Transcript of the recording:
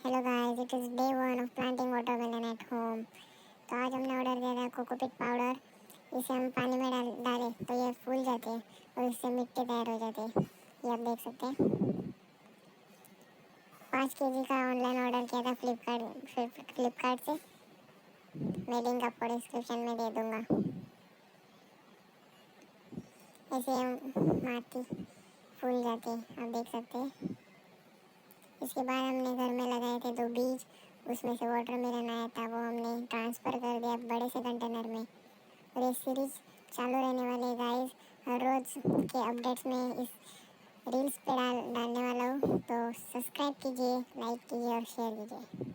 Hello guys, it is day 1 of planting watermelon at home. तो आज हमने order किया था कोकोपीट पाउडर। इसे हम पानी में डालें तो ये फूल जाते हैं और इससे मिट्टी तैयार हो जाती है। ये आप देख सकते हैं। 5 केजी का ऑनलाइन ऑर्डर किया था फ्लिपकार्ट से। मैं लिंक आपको डिस्क्रिप्शन में दे दूँगा। ऐसे हम माटी फूल जाते हैं, आप देख सकते हैं। इसके बाद हमने घर में लगाए थे 2 बीज। उसमें से वाटरमेलन आया था, वो हमने ट्रांसफ़र कर दिया बड़े से कंटेनर में। और ये सीरीज चालू रहने वाली है गाइस। हर रोज़ के अपडेट्स में इस रील्स पे डालने वाला हूँ, तो सब्सक्राइब कीजिए, लाइक कीजिए और शेयर कीजिए।